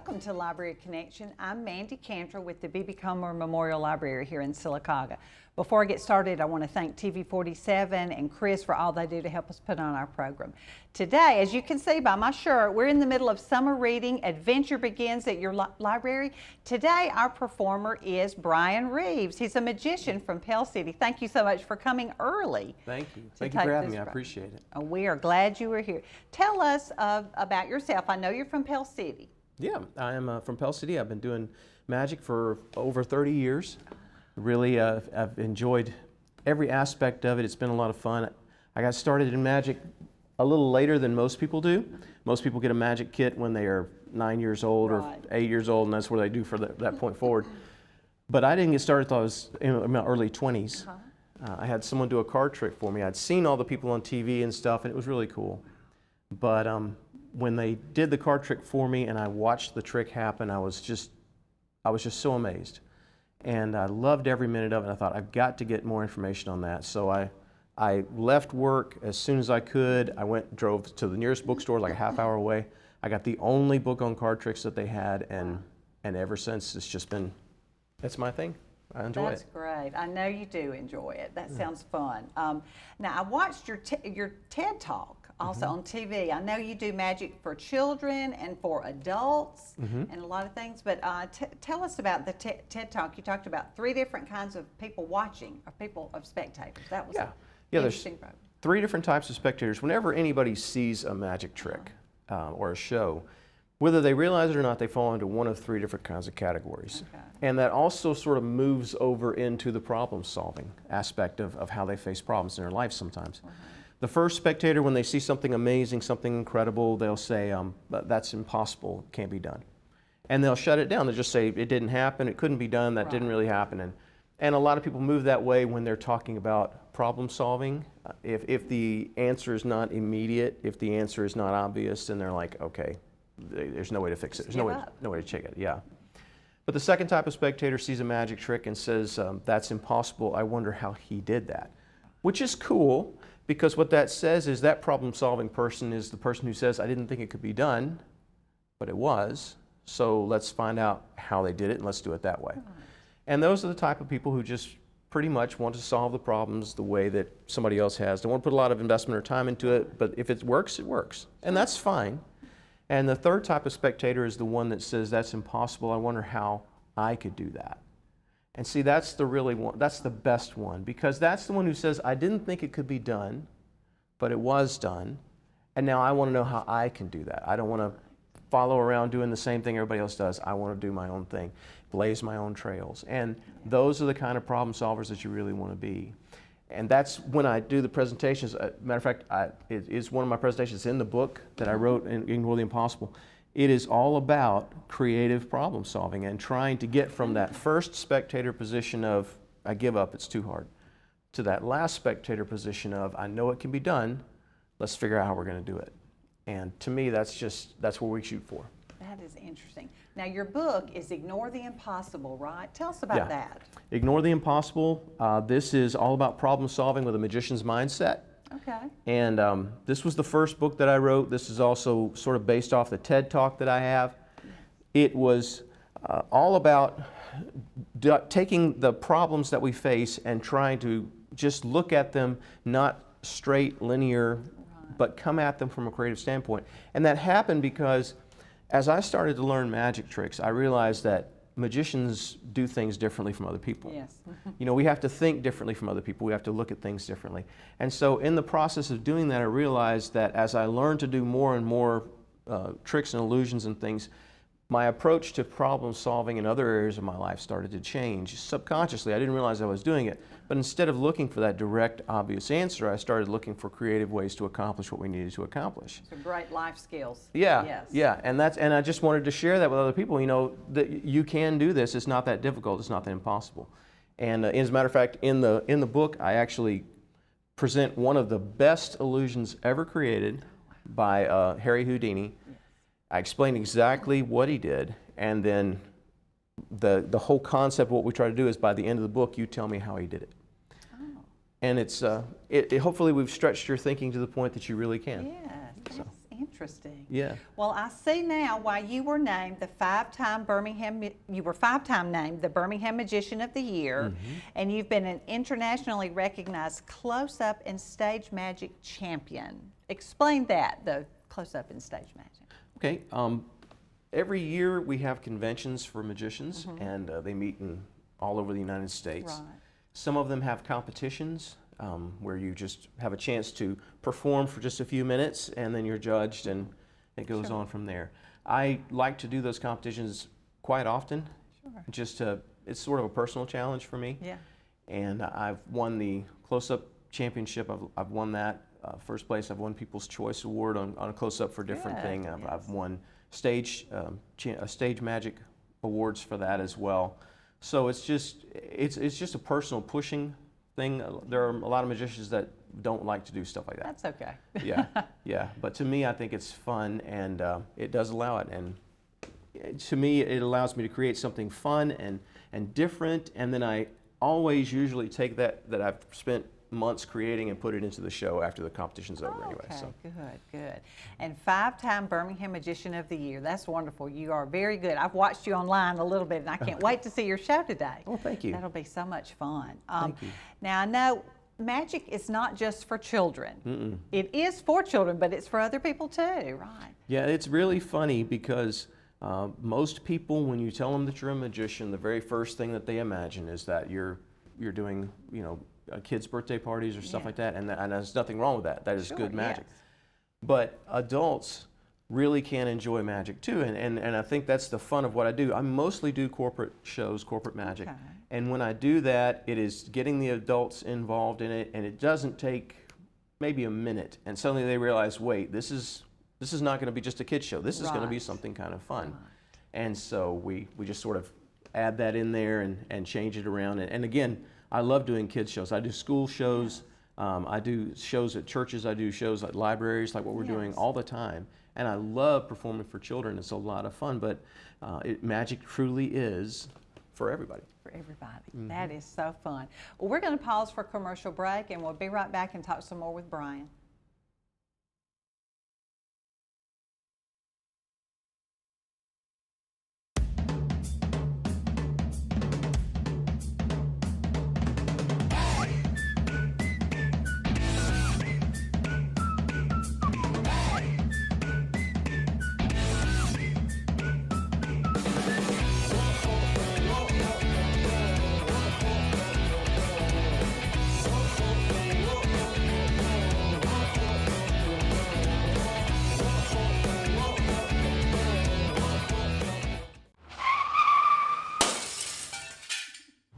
Welcome to Library Connection. I'm Mandy Cantrell with the B.B. Comer Memorial Library here in Sylacauga. Before I get started, I want to thank TV47 and Chris for all they do to help us put on our program. Today, as you can see by my shirt, we're in the middle of summer reading. Adventure begins at your library. Today, our performer is Brian Reaves. He's a magician from Pell City. Thank you so much for coming early. Thank you. Thank you for having me. I appreciate it. We are glad you were here. Tell us about yourself. I know you're from Pell City. Yeah, I am from Pell City. I've been doing magic for over 30 years. Really, I've enjoyed every aspect of it. It's been a lot of fun. I got started in magic a little later than most people do. Most people get a magic kit when they are 9 years old or 8 years old, and that's where they do for that point forward. But I didn't get started until I was in my early 20s. I had someone do a card trick for me. I'd seen all the people on TV and stuff, and it was really cool. But when they did the card trick for me and I watched the trick happen, I was just so amazed. And I loved every minute of it. I thought, I've got to get more information on that. So I left work as soon as I could. I drove to the nearest bookstore, like a half hour away. I got the only book on card tricks that they had, and ever since it's just been, that's my thing. I enjoy it. That's great. I know you do enjoy it. That sounds fun. Now, I watched your TED Talk also on TV. I know you do magic for children and for adults and a lot of things, but tell us about the TED Talk. You talked about 3 different kinds of people watching, of spectators. That was interesting. There's 3 different types of spectators. Whenever anybody sees a magic trick or a show, whether they realize it or not, they fall into one of 3 different kinds of categories. And that also sort of moves over into the problem-solving aspect of how they face problems in their life sometimes. The first spectator, when they see something amazing, something incredible, they'll say, that's impossible, can't be done. And they'll shut it down. They'll just say, it didn't happen, it couldn't be done, that didn't really happen. And a lot of people move that way when they're talking about problem solving. If the answer is not immediate, if the answer is not obvious, then they're like, okay, there's no way to fix it. There's no way to check it, yeah. But the second type of spectator sees a magic trick and says, that's impossible, I wonder how he did that. Which is cool, because what that says is that problem-solving person is the person who says, I didn't think it could be done, but it was, so let's find out how they did it and let's do it that way. And those are the type of people who just pretty much want to solve the problems the way that somebody else has. They won't put a lot of investment or time into it, but if it works, it works. And that's fine. And the third type of spectator is the one that says, that's impossible, I wonder how I could do that. And see, that's the best one, because that's the one who says, I didn't think it could be done, but it was done, and now I want to know how I can do that. I don't want to follow around doing the same thing everybody else does. I want to do my own thing, blaze my own trails. And those are the kind of problem solvers that you really want to be. And that's when I do the presentations. Matter of fact, it is one of my presentations in the book that I wrote, Ignore the Impossible. It is all about creative problem solving and trying to get from that first spectator position of, I give up, it's too hard, to that last spectator position of, I know it can be done, let's figure out how we're going to do it. And to me, that's what we shoot for. That is interesting. Now, your book is Ignore the Impossible, right? Tell us about that. Ignore the Impossible. This is all about problem solving with a magician's mindset. Okay. And this was the first book that I wrote. This is also sort of based off the TED Talk that I have. It was all about taking the problems that we face and trying to just look at them not straight, linear, but come at them from a creative standpoint. And that happened because as I started to learn magic tricks, I realized that magicians do things differently from other people. Yes. You know, we have to think differently from other people. We have to look at things differently. And so in the process of doing that, I realized that as I learned to do more and more tricks and illusions and things, my approach to problem solving in other areas of my life started to change. Subconsciously, I didn't realize I was doing it, but instead of looking for that direct, obvious answer, I started looking for creative ways to accomplish what we needed to accomplish. So great life skills. Yeah, yes. Yeah, and I just wanted to share that with other people. You know, that you can do this. It's not that difficult. It's not that impossible. And as a matter of fact, in the book, I actually present one of the best illusions ever created by Harry Houdini. I explain exactly what he did, and then the whole concept of what we try to do is by the end of the book, you tell me how he did it. Oh. And it's hopefully we've stretched your thinking to the point that you really can. Yeah, that's Interesting. Yeah. Well, I see now why you were named the you were 5-time named the Birmingham Magician of the Year, and you've been an internationally recognized close-up and stage magic champion. Explain that, the close-up and stage magic. Okay. Every year we have conventions for magicians, and they meet in all over the United States. Right. Some of them have competitions where you just have a chance to perform for just a few minutes, and then you're judged, and it goes on from there. I like to do those competitions quite often. Sure. It's sort of a personal challenge for me. Yeah. And I've won the close-up championship. I've won that first place. I've won People's Choice Award on a close-up for different thing. I've won stage magic awards for that as well. So it's just a personal pushing thing. There are a lot of magicians that don't like to do stuff like that. That's okay. Yeah. But to me, I think it's fun, and it does allow it. And to me, it allows me to create something fun and different. And then I always usually take that I've spent months creating and put it into the show after the competition's over anyway. Okay, So. good. And 5-time Birmingham Magician of the Year. That's wonderful. You are very good. I've watched you online a little bit, and I can't wait to see your show today. Oh, thank you. That'll be so much fun. Thank you. Now, I know magic is not just for children. It is for children, but it's for other people too, right? Yeah, it's really funny because most people, when you tell them that you're a magician, the very first thing that they imagine is that you're doing, kids' birthday parties or stuff like that, and there's nothing wrong with that. That is good magic. Yes. But adults really can enjoy magic too, and I think that's the fun of what I do. I mostly do corporate shows, corporate magic, and when I do that, it is getting the adults involved in it, and it doesn't take maybe a minute, and suddenly they realize, wait, this is not going to be just a kids show. This is going to be something kind of fun, and so we just sort of add that in there and change it around, and again, I love doing kids shows. I do school shows. I do shows at churches. I do shows at libraries, like what we're doing all the time. And I love performing for children. It's a lot of fun. But magic truly is for everybody. For everybody. That is so fun. Well, we're going to pause for a commercial break, and we'll be right back and talk some more with Brian.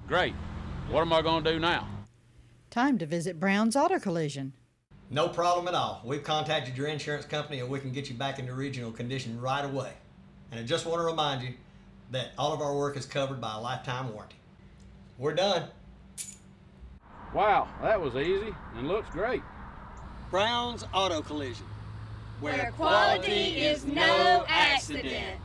Great. What am I going to do now? Time to visit Brown's Auto Collision. No problem at all. We've contacted your insurance company and we can get you back into original condition right away. And I just want to remind you that all of our work is covered by a lifetime warranty. We're done. Wow, that was easy and looks great. Brown's Auto Collision. Where quality is no accident.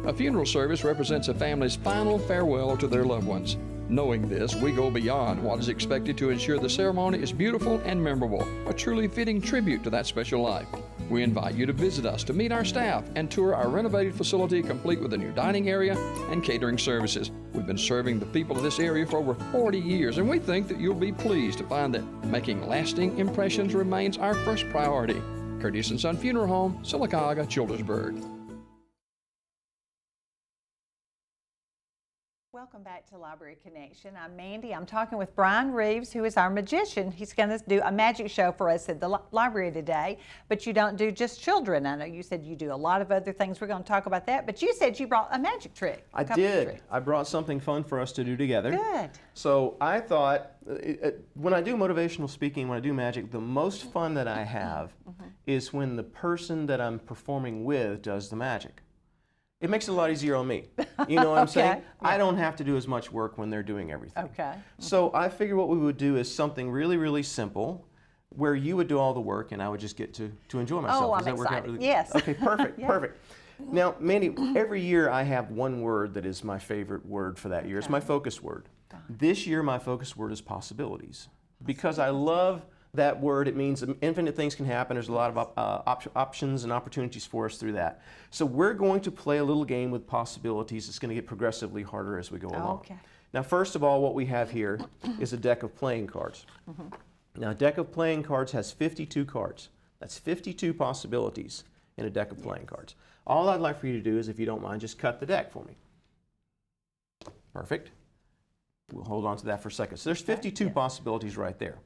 A funeral service represents a family's final farewell to their loved ones. Knowing this, we go beyond what is expected to ensure the ceremony is beautiful and memorable, a truly fitting tribute to that special life. We invite you to visit us to meet our staff and tour our renovated facility complete with a new dining area and catering services. We've been serving the people of this area for over 40 years, and we think that you'll be pleased to find that making lasting impressions remains our first priority. Curtis & Son Funeral Home, Sylacauga, Childersburg. Welcome back to Library Connection. I'm Mandy. I'm talking with Brian Reaves, who is our magician. He's going to do a magic show for us at the library today, but you don't do just children. I know you said you do a lot of other things. We're going to talk about that, but you said you brought a magic trick. I did. I brought something fun for us to do together. Good. So I thought, when I do motivational speaking, when I do magic, the most fun that I have is when the person that I'm performing with does the magic. It makes it a lot easier on me. You know what I'm saying? I don't have to do as much work when they're doing everything. Okay. So I figured what we would do is something really, really simple where you would do all the work and I would just get to enjoy myself. Oh, Does I'm that work out excited. really Yes. Okay, perfect, perfect. Now, Mandy, every year I have one word that is my favorite word for that year. It's my focus word. This year my focus word is possibilities because I love that word, it means infinite things can happen. There's a lot of options and opportunities for us through that. So we're going to play a little game with possibilities. It's going to get progressively harder as we go along. Okay. Now, first of all, what we have here is a deck of playing cards. Now, a deck of playing cards has 52 cards. That's 52 possibilities in a deck of playing cards. All I'd like for you to do is, if you don't mind, just cut the deck for me. Perfect. We'll hold on to that for a second. So there's 52 possibilities right there.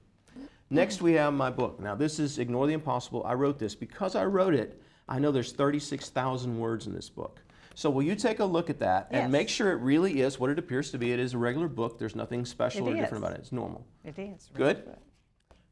Next, we have my book. Now, this is Ignore the Impossible. I wrote this. Because I wrote it, I know there's 36,000 words in this book. So will you take a look at that and make sure it really is what it appears to be? It is a regular book. There's nothing special or different about it. It's normal. It is. Good?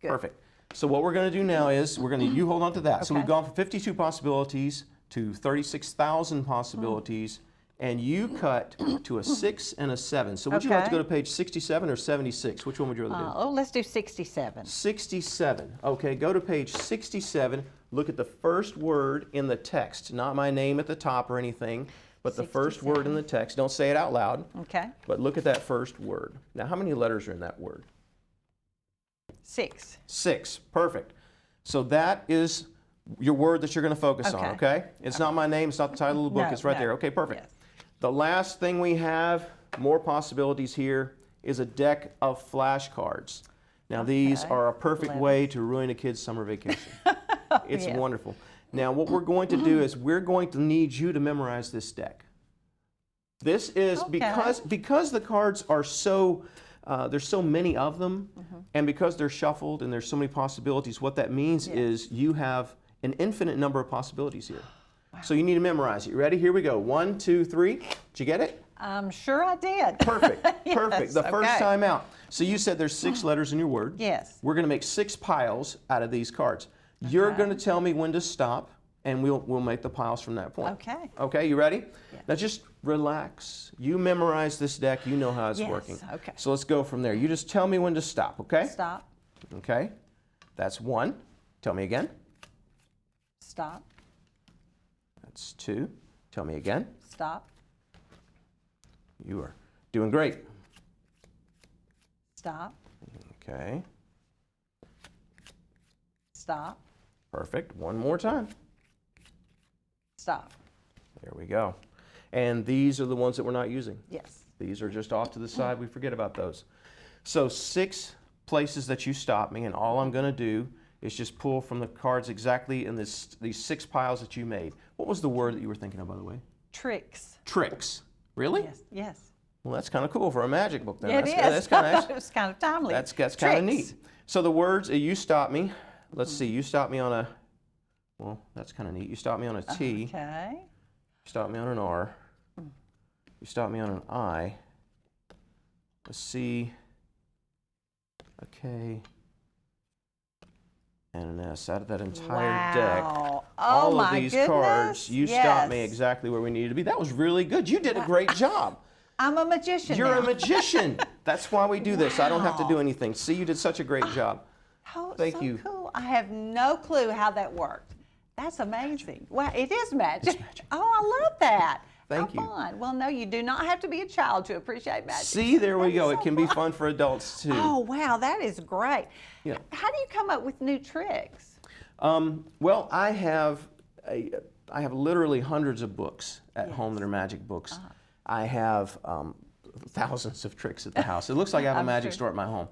Good. Perfect. So what we're going to do now is you hold on to that. So we've gone from 52 possibilities to 36,000 possibilities, and you cut to a 6 and a 7. So would you like to go to page 67 or 76? Which one would you rather do? Oh, let's do 67. 67. Okay, go to page 67. Look at the first word in the text, not my name at the top or anything, but the first word in the text. Don't say it out loud. Okay. But look at that first word. Now, how many letters are in that word? 6. 6. Perfect. So that is your word that you're going to focus on, okay? It's not my name. It's not the title of the book. No, it's right no. there. Okay, perfect. Yes. The last thing we have, more possibilities here, is a deck of flashcards. Now, these are a perfect way to ruin a kid's summer vacation. It's wonderful. Now, what we're going to do is we're going to need you to memorize this deck. This is because the cards are so, there's so many of them, and because they're shuffled and there's so many possibilities, what that means is you have an infinite number of possibilities here. So you need to memorize it. You ready? Here we go. 1, 2, 3. Did you get it? I'm sure I did. Perfect. Perfect. The first time out. So you said there's 6 letters in your word. Yes. We're going to make 6 piles out of these cards. You're going to tell me when to stop, and we'll make the piles from that point. Okay. Okay, you ready? Now just relax. You memorize this deck. You know how it's working. Okay. So let's go from there. You just tell me when to stop, okay? Stop. Okay. That's 1. Tell me again. Stop. That's 2. Tell me again. Stop. You are doing great. Stop. Okay. Stop. Perfect. One more time. Stop. There we go. And these are the ones that we're not using. Yes. These are just off to the side. We forget about those. So 6 places that you stop me, and all I'm going to do is just pull from the cards exactly in these 6 piles that you made. What was the word that you were thinking of, by the way? Tricks. Tricks. Really? Yes. Yes. Well, that's kind of cool for a magic book then. It That's is. kind of nice. It's kind of timely. That's kind of neat. So the words, you stop me. Let's see. You stop me on a, well, that's kind of neat. You stop me on a T. Okay. You stop me on an R. You stop me on an I. A C. A K. And an S. Out of that entire deck. Wow. All Oh of my these goodness. cards, you stopped me Yes. exactly where we needed to be. That was really good. You did a great job. I'm a magician You're a now. magician. That's why we do this. I don't have to do Wow. anything. See, you did such a great job. Oh, Thank so you. cool. I have no clue how that worked. That's amazing. Wow, it is magic. It's magic. Oh, I love that. Thank How you. fun. Well, no, you do not have to be a child to appreciate magic. See, there we That is go. so It can be fun. fun for adults too. Oh, wow, that is great. Yeah. How do you come up with new tricks? Well, I have literally hundreds of books at home that are magic books. I have thousands of tricks at the house. It looks like I have a I'm magic sure. store at my home.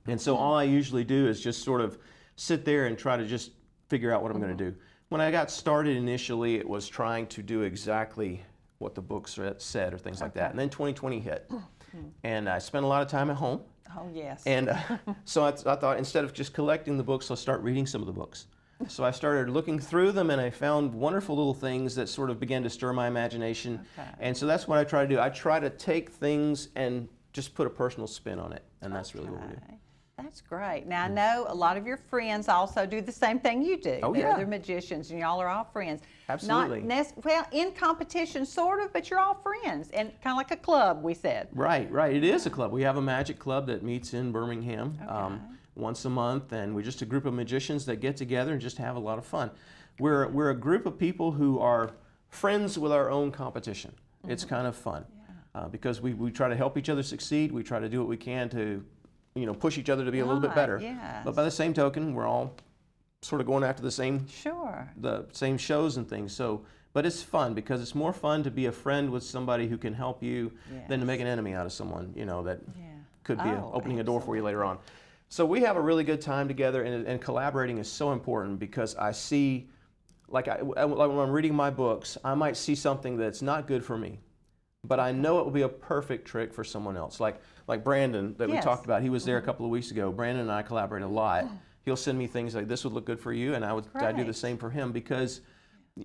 And so all I usually do is just sort of sit there and try to just figure out what I'm going to do. When I got started initially, it was trying to do exactly what the books said or things like that. And then 2020 hit. And I spent a lot of time at home. Oh, yes. And so I thought, instead of just collecting the books, I'll start reading some of the books. So I started looking through them, and I found wonderful little things that sort of began to stir my imagination. And so that's what I try to do. I try to take things and just put a personal spin on it, and that's really what we do. That's great. Now, I know a lot of your friends also do the same thing you do. Oh, They're yeah. other magicians, and y'all are all friends. Absolutely. Well, in competition, sort of, but you're all friends, and kind of like a club, we said. Right, right. It is a club. We have a magic club that meets in Birmingham once a month, and we're just a group of magicians that get together and just have a lot of fun. We're a group of people who are friends with our own competition. It's kind of fun because we try to help each other succeed. We try to do what we can to push each other to be a little bit Right, better. yes. But by the same token, we're all sort of going after the same Sure. shows and things. So, but it's fun because it's more fun to be a friend with somebody who can help you than to make an enemy out of someone, that could be opening a door for you later on. So we have a really good time together, and collaborating is so important because I see, like when I'm reading my books, I might see something that's not good for me, but I know it will be a perfect trick for someone else. Like Brandon that we talked about, he was there a couple of weeks ago. Brandon and I collaborate a lot. He'll send me things like, this would look good for you, and I do the same for him because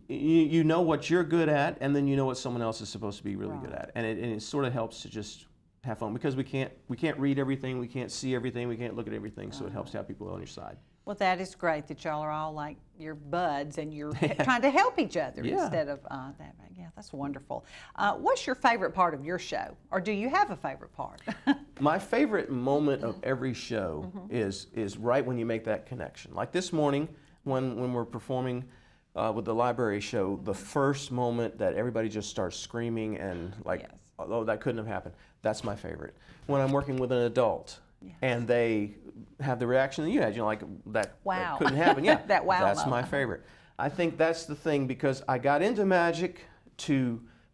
you know what you're good at, and then you know what someone else is supposed to be really good at, and it sort of helps to just have fun because we can't read everything, we can't see everything, we can't look at everything, so it helps to have people on your side. Well, that is great that y'all are all like your buds and you're trying to help each other instead of that. Yeah, that's wonderful. What's your favorite part of your show, or do you have a favorite part? My favorite moment of every show is right when you make that connection. Like this morning when we're performing with the library show, the first moment that everybody just starts screaming and although that couldn't have happened, that's my favorite. When I'm working with an adult and they have the reaction that you had, like that couldn't happen. Yeah, that wow that's moment. my favorite. I think that's the thing because I got into magic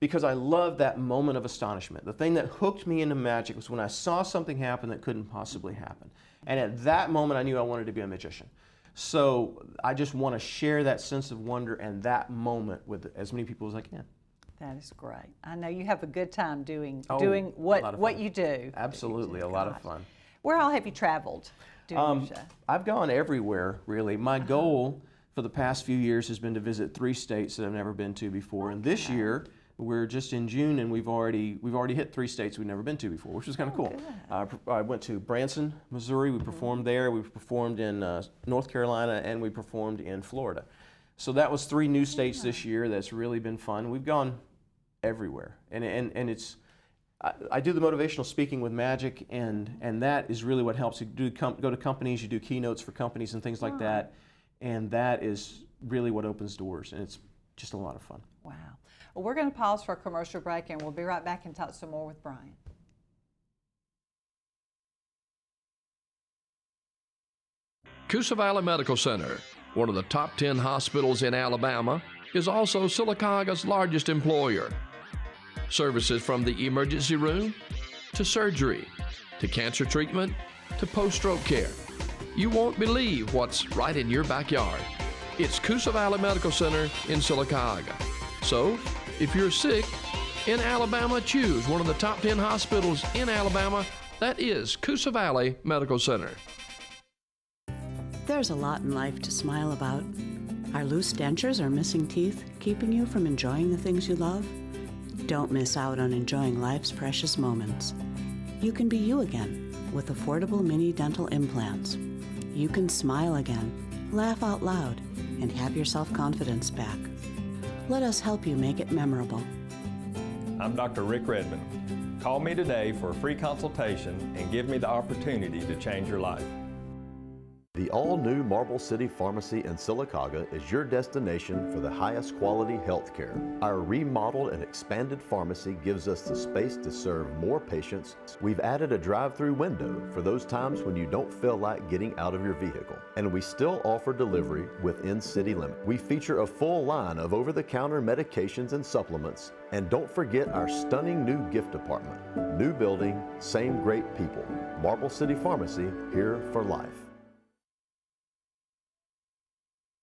because I loved that moment of astonishment. The thing that hooked me into magic was when I saw something happen that couldn't possibly happen. And at that moment, I knew I wanted to be a magician. So I just want to share that sense of wonder and that moment with as many people as I can. That is great. I know you have a good time doing a lot of what fun. you do. Absolutely, a lot of fun. Where all have you traveled doing your show? I've gone everywhere, really. My goal for the past few years has been to visit 3 states that I've never been to before. And this year, we're just in June, and we've already hit 3 states we've never been to before, which was kind of cool. I went to Branson, Missouri. We performed there. We performed in North Carolina, and we performed in Florida. So that was 3 new states this year. That's really been fun. We've gone everywhere, and it's. I do the motivational speaking with magic, and that is really what helps. You go to companies, you do keynotes for companies and things like that, and that is really what opens doors, and it's just a lot of fun. Wow. Well, we're going to pause for a commercial break, and we'll be right back and talk some more with Brian. Coosa Valley Medical Center, one of the top 10 hospitals in Alabama, is also Silicaga's largest employer. Services from the emergency room, to surgery, to cancer treatment, to post-stroke care. You won't believe what's right in your backyard. It's Coosa Valley Medical Center in Silicaga. So, if you're sick in Alabama, choose one of the top 10 hospitals in Alabama. That is Coosa Valley Medical Center. There's a lot in life to smile about. Are loose dentures or missing teeth keeping you from enjoying the things you love? Don't miss out on enjoying life's precious moments. You can be you again with affordable mini dental implants. You can smile again, laugh out loud, and have your self-confidence back. Let us help you make it memorable. I'm Dr. Rick Redmond. Call me today for a free consultation and give me the opportunity to change your life. The all-new Marble City Pharmacy in Silicaga is your destination for the highest quality health care. Our remodeled and expanded pharmacy gives us the space to serve more patients. We've added a drive-through window for those times when you don't feel like getting out of your vehicle. And we still offer delivery within city limits. We feature a full line of over-the-counter medications and supplements. And don't forget our stunning new gift department. New building, same great people. Marble City Pharmacy, here for life.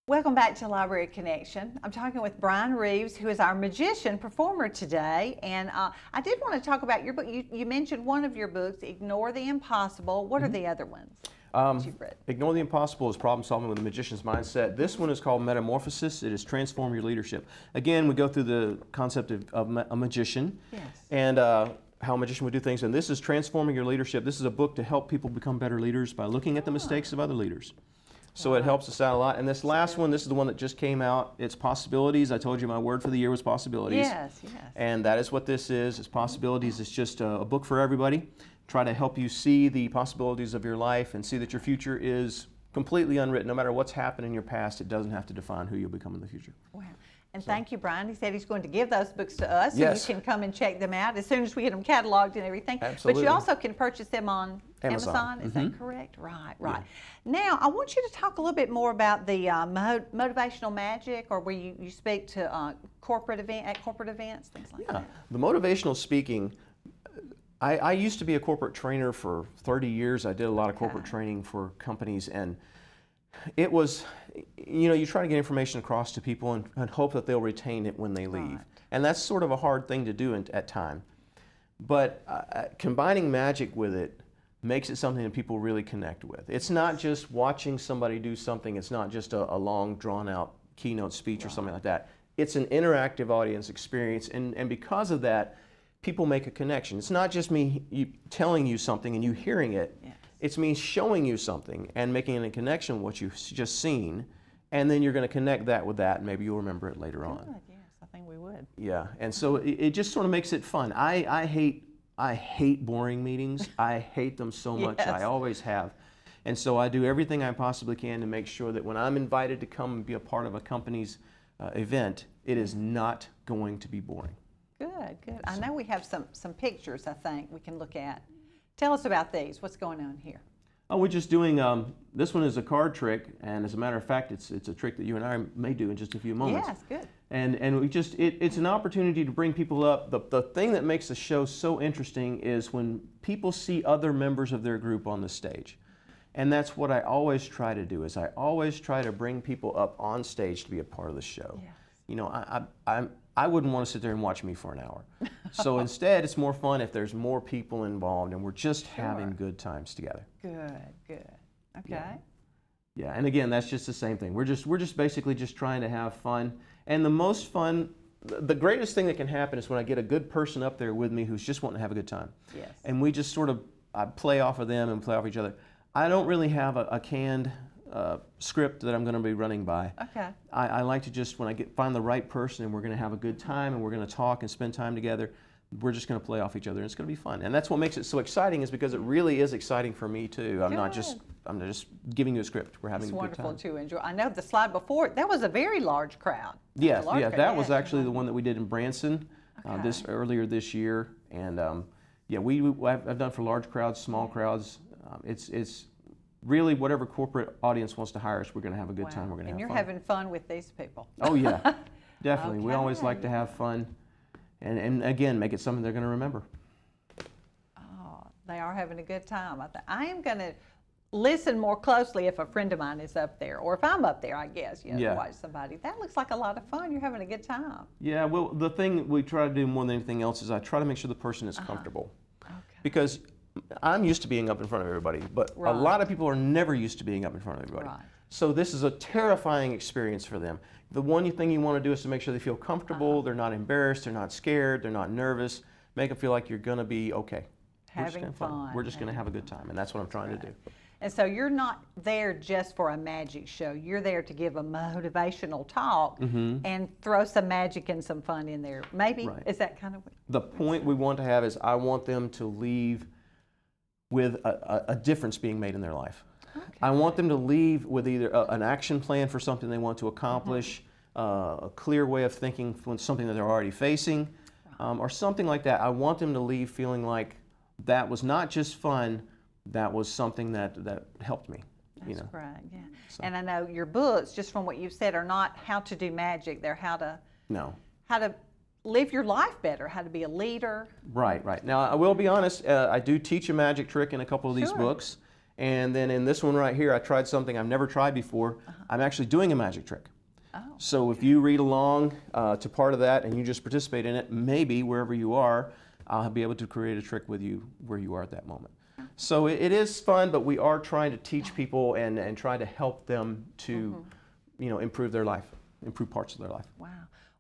Welcome back to Library Connection. I'm talking with Brian Reaves, who is our magician performer today. And I did want to talk about your book. You mentioned one of your books, Ignore the Impossible. What are the other ones that you've read? Ignore the Impossible is Problem Solving with a Magician's Mindset. This one is called Metamorphosis. It is Transform Your Leadership. Again, we go through the concept of a magician and how a magician would do things. And this is Transforming Your Leadership. This is a book to help people become better leaders by looking at the mistakes of other leaders. So it helps us out a lot. And this last one, this is the one that just came out. It's Possibilities. I told you my word for the year was Possibilities. Yes, yes. And that is what this is. It's Possibilities. It's just a book for everybody. Try to help you see the possibilities of your life and see that your future is completely unwritten. No matter what's happened in your past, it doesn't have to define who you'll become in the future. Wow. And thank you, Brian. He said he's going to give those books to us, so Yes. you can come and check them out as soon as we get them cataloged and everything. Absolutely. But you also can purchase them on Amazon. Is that correct? Right, right. Now, I want you to talk a little bit more about the motivational magic, or where you speak to at corporate events, things like that. The motivational speaking, I used to be a corporate trainer for 30 years. I did a lot of corporate training for companies, and it was, you try to get information across to people and hope that they'll retain it when they leave. And that's sort of a hard thing to do at time. But combining magic with it makes it something that people really connect with. It's not just watching somebody do something. It's not just a long, drawn-out keynote speech or something like that. It's an interactive audience experience, and because of that, people make a connection. It's not just me telling you something and you hearing it. Yes. It's me showing you something and making a connection with what you've just seen, and then you're going to connect that with that, and maybe you'll remember it later on. Yes, I think we would. Yeah, and so it just sort of makes it fun. I hate boring meetings. I hate them so much. I always have. And so I do everything I possibly can to make sure that when I'm invited to come and be a part of a company's event, it is not going to be boring. Good, good. I know we have some pictures, I think, we can look at. Tell us about these. What's going on here? Oh, we're just doing, this one is a card trick, and as a matter of fact, it's a trick that you and I may do in just a few moments. Yes, good. And we just, it's an opportunity to bring people up. The thing that makes the show so interesting is when people see other members of their group on the stage. And that's what I always try to do, is I always try to bring people up on stage to be a part of the show. Yes. I wouldn't want to sit there and watch me for an hour. So instead, it's more fun if there's more people involved and we're just having good times together. Good, good. Okay. Yeah, and again, that's just the same thing. We're just basically just trying to have fun. And the most fun, the greatest thing that can happen is when I get a good person up there with me who's just wanting to have a good time. Yes. And we just sort of play off of them and play off each other. I don't really have a canned script that I'm going to be running by. Okay. I like to just, when I find the right person and we're going to have a good time and we're going to talk and spend time together, we're just going to play off each other and it's going to be fun. And that's what makes it so exciting, is because it really is exciting for me too. I'm not just giving you a script. We're having a good time. It's wonderful to enjoy. I know the slide before, that was a very large crowd. Yes, that was actually the one that we did in Branson earlier this year. And I've done for large crowds, small crowds. It's really whatever corporate audience wants to hire us, we're going to have a good time. We're going to have fun. And you're having fun with these people. Oh yeah, definitely. We always like to have fun, and again, make it something they're going to remember. Oh, they are having a good time. I am going to listen more closely if a friend of mine is up there, or if I'm up there, I guess, to watch somebody. That looks like a lot of fun. You're having a good time. Yeah, well, the thing we try to do more than anything else is I try to make sure the person is comfortable. Okay. Because I'm used to being up in front of everybody, but a lot of people are never used to being up in front of everybody. Right. So this is a terrifying experience for them. The one thing you want to do is to make sure they feel comfortable, they're not embarrassed, they're not scared, they're not nervous. Make them feel like you're going to be okay. Having fun. We're just going to have a good time, and that's what I'm trying to do. And so you're not there just for a magic show. You're there to give a motivational talk and throw some magic and some fun in there. Maybe, is that kind of what? The point we want to have is I want them to leave with a difference being made in their life. Okay. I want them to leave with either an action plan for something they want to accomplish, a clear way of thinking for something that they're already facing, or something like that. I want them to leave feeling like that was not just fun, that was something that helped me. That's right, yeah. So. And I know your books, just from what you've said, are not how to do magic. They're how to live your life better, how to be a leader. Right, right. Now, I will be honest, I do teach a magic trick in a couple of these books. And then in this one right here, I tried something I've never tried before. I'm actually doing a magic trick. Oh. So if you read along to part of that and you just participate in it, maybe wherever you are, I'll be able to create a trick with you where you are at that moment. So it is fun, but we are trying to teach people and try to help them to, improve their life, improve parts of their life. Wow.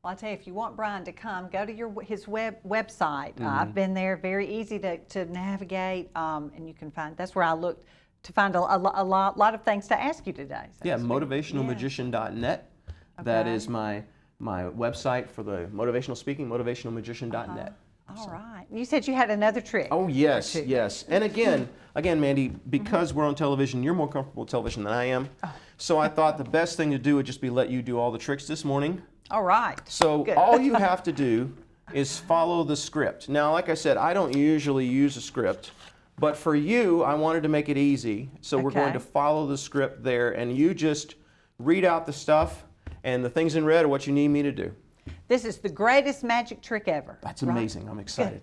Well, I'll tell you, if you want Brian to come, go to his website. I've been there, very easy to navigate, and you can find, that's where I looked to find a lot of things to ask you today. So motivationalmagician.net. Okay. That is my website for the motivational speaking, motivationalmagician.net. All right. You said you had another trick. Oh, yes, yes. And again, Mandy, because we're on television, you're more comfortable with television than I am. Oh. So I thought the best thing to do would just be let you do all the tricks this morning. All right. So Good. all you have to do is follow the script. Now, like I said, I don't usually use a script, but for you, I wanted to make it easy. So we're going to follow the script there, and you just read out the stuff, and the things in red are what you need me to do. This is the greatest magic trick ever. That's amazing. I'm excited.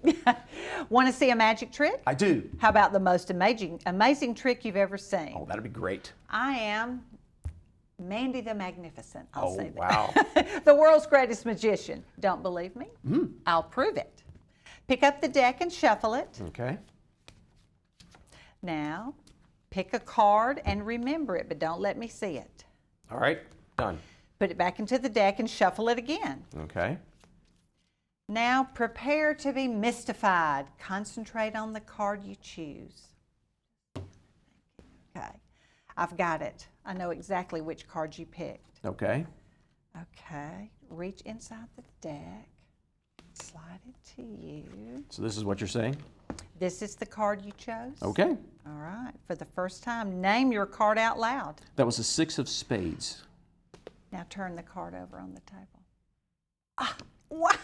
Want to see a magic trick? I do. How about the most amazing trick you've ever seen? Oh, that'd be great. I am Mandy the Magnificent. I'll say that. Wow. The world's greatest magician. Don't believe me? I'll prove it. Pick up the deck and shuffle it. Okay. Now, pick a card and remember it, but don't let me see it. All right, done. Put it back into the deck and shuffle it again. Okay. Now, prepare to be mystified. Concentrate on the card you choose. Okay. I've got it. I know exactly which card you picked. Okay. Okay. Reach inside the deck. Slide it to you. So this is what you're saying? This is the card you chose? Okay. All right. For the first time, name your card out loud. That was a 6 of spades. Now turn the card over on the table. Ah, what?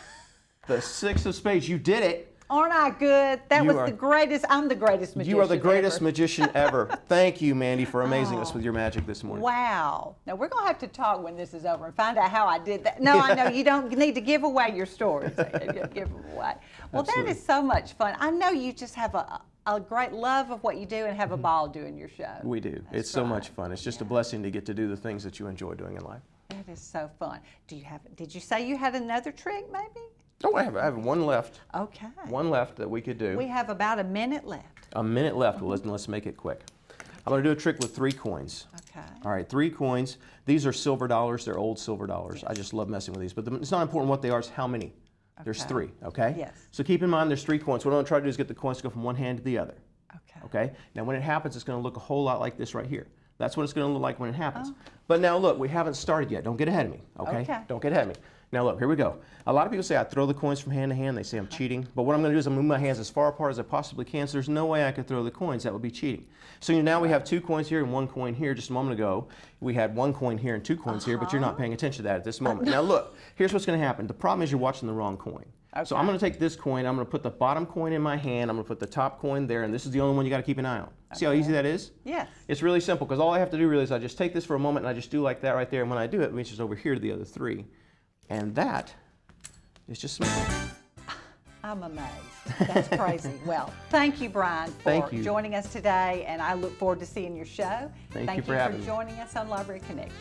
The 6 of spades. You did it. Aren't I good? That was the greatest. I'm the greatest magician You are the greatest ever. magician ever. Thank you, Mandy, for amazing us with your magic this morning. Wow. Now, we're going to have to talk when this is over and find out how I did that. No, I know you don't need to give away your stories. Give them away. Well, Absolutely. that is so much fun. I know you just have a great love of what you do and have a ball doing your show. We do. It's so much fun. It's just a blessing to get to do the things that you enjoy doing in life. That is so fun. Did you say you had another trick, maybe? Oh, I have one left. Okay. One left that we could do. We have about a minute left. A minute left. Well, let's make it quick. I'm going to do a trick with 3 coins. Okay. All right, 3 coins. These are silver dollars. They're old silver dollars. I just love messing with these. But it's not important what they are, it's how many. There's 3, okay? Yes. So keep in mind there's 3 coins. What I'm going to try to do is get the coins to go from one hand to the other. Okay? Now when it happens, it's going to look a whole lot like this right here. That's what it's going to look like when it happens. But now look, we haven't started yet. Don't get ahead of me, okay? Don't get ahead of me. Now look, here we go. A lot of people say I throw the coins from hand to hand. They say I'm cheating. But what I'm going to do is I'm going to move my hands as far apart as I possibly can, so there's no way I could throw the coins. That would be cheating. So now we have 2 coins here and 1 coin here. Just a moment ago, we had 1 coin here and 2 coins here, but you're not paying attention to that at this moment. Now look, here's what's going to happen. The problem is you're watching the wrong coin. So I'm going to take this coin, I'm going to put the bottom coin in my hand, I'm going to put the top coin there, and this is the only one you got to keep an eye on. See how easy that is? Yes. It's really simple, because all I have to do really is I just take this for a moment and I just do like that right there, and when I do it reaches over here to the other 3. And that is just simple. I'm amazed. That's crazy. Well, thank you, Brian, for joining us today, and I look forward to seeing your show. Thank you for having me. Thank you for joining us on Library Connection.